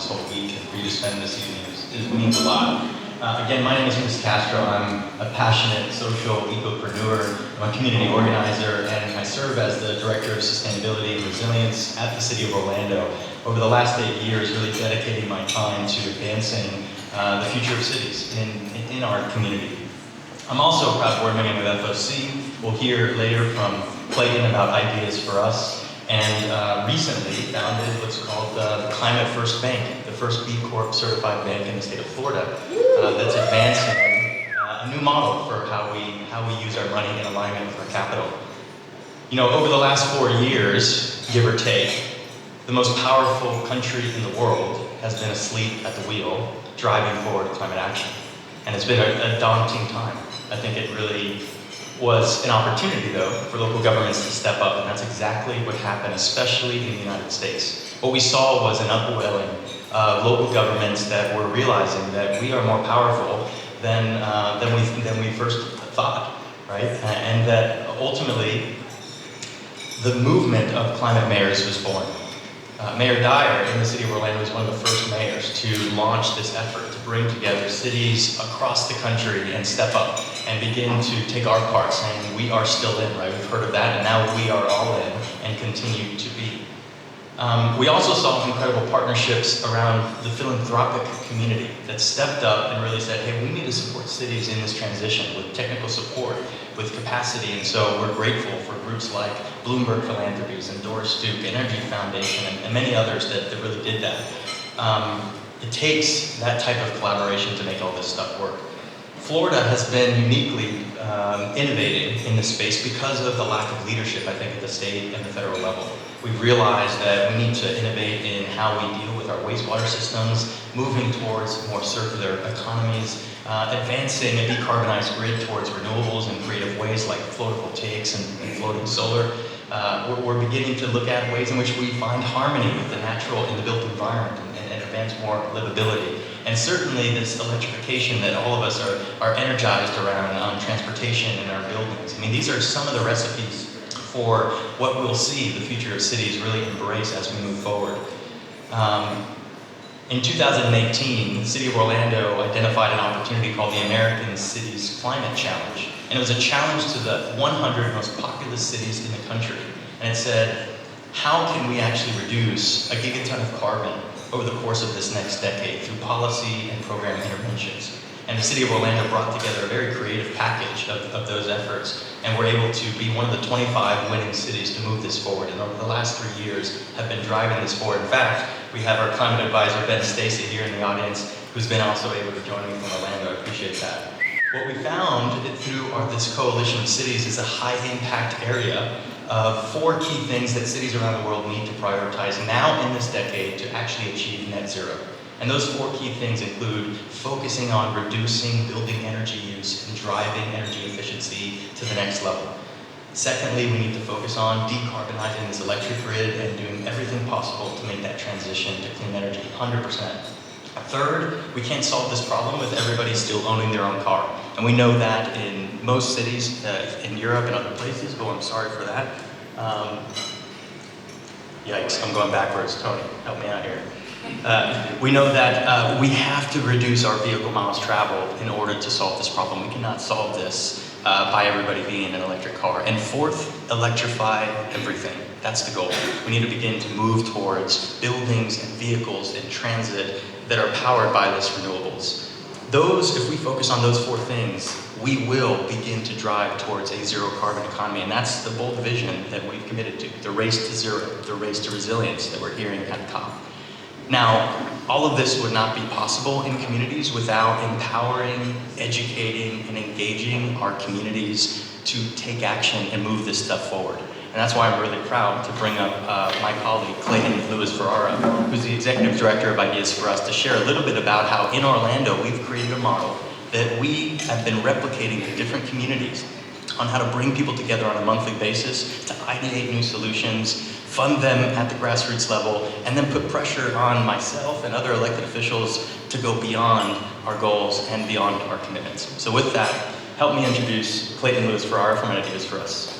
this whole week and for you to spend this evening it means a lot. Again, my name is Castro. I'm a passionate social ecopreneur. I'm a community organizer, and I serve as the Director of Sustainability and Resilience at the City of Orlando. Over the last 8 years, really dedicating my time to advancing the future of cities in our community. I'm also a proud board member of FOC. We'll hear later from Clayton about ideas for us, and recently founded what's called the Climate First Bank, the first B Corp certified bank in the state of Florida, that's advancing a new model for how we use our money in alignment with our capital. You know, over the last 4 years, give or take, the most powerful country in the world has been asleep at the wheel, driving forward climate action. And it's been a daunting time. I think it really was an opportunity, though, for local governments to step up, and that's exactly what happened, especially in the United States. What we saw was an upwelling of local governments that were realizing that we are more powerful than we first thought, right? And that ultimately, the movement of climate mayors was born. Mayor Dyer in the city of Orlando was one of the first mayors to launch this effort to bring together cities across the country and step up and begin to take our part, saying we are still in, right? We've heard of that, and now we are all in and continue to be. We also saw incredible partnerships around the philanthropic community that stepped up and really said, hey, we need to support cities in this transition with technical support, with capacity, and so we're grateful for groups like Bloomberg Philanthropies and Doris Duke, Energy Foundation, and many others that really did that. It takes that type of collaboration to make all this stuff work. Florida has been uniquely innovating in this space because of the lack of leadership, I think, at the state and the federal level. We've realized that we need to innovate in how we deal with our wastewater systems, moving towards more circular economies, advancing a decarbonized grid towards renewables in creative ways like photovoltaics and floating solar. We're beginning to look at ways in which we find harmony with the natural and the built environment and advance more livability. And certainly this electrification that all of us are energized around on transportation and our buildings. I mean, these are some of the recipes for what we'll see the future of cities really embrace as we move forward. In 2018, the City of Orlando identified an opportunity called the American Cities Climate Challenge. And it was a challenge to the 100 most populous cities in the country. And it said, how can we actually reduce a gigaton of carbon over the course of this next decade through policy and program interventions? And the City of Orlando brought together a very creative package of those efforts, and we're able to be one of the 25 winning cities to move this forward, and over the last 3 years have been driving this forward. In fact, we have our climate advisor, Ben Stacy, here in the audience, who's been also able to join me from Orlando. I appreciate that. What we found through this coalition of cities is a high impact area of 4 key things that cities around the world need to prioritize now in this decade to actually achieve net zero. And those 4 key things include focusing on reducing building energy use and driving energy efficiency to the next level. Secondly, we need to focus on decarbonizing this electric grid and doing everything possible to make that transition to clean energy 100%. Third, we can't solve this problem with everybody still owning their own car. And we know that in most cities in Europe and other places. Oh, I'm sorry for that. Yikes, I'm going backwards. Tony, help me out here. We know that we have to reduce our vehicle miles traveled in order to solve this problem. We cannot solve this by everybody being in an electric car. And fourth, electrify everything. That's the goal. We need to begin to move towards buildings and vehicles and transit that are powered by this renewables. Those, if we focus on those 4 things, we will begin to drive towards a zero carbon economy. And that's the bold vision that we've committed to, the race to zero, the race to resilience that we're hearing at COP. Now, all of this would not be possible in communities without empowering, educating, and engaging our communities to take action and move this stuff forward. And that's why I'm really proud to bring up my colleague, Clayton Lewis-Ferrara, who's the Executive Director of Ideas for Us, to share a little bit about how in Orlando we've created a model that we have been replicating in different communities on how to bring people together on a monthly basis to ideate new solutions, fund them at the grassroots level, and then put pressure on myself and other elected officials to go beyond our goals and beyond our commitments. So with that, help me introduce Clayton Lewis-Ferrara from Ideas for Us.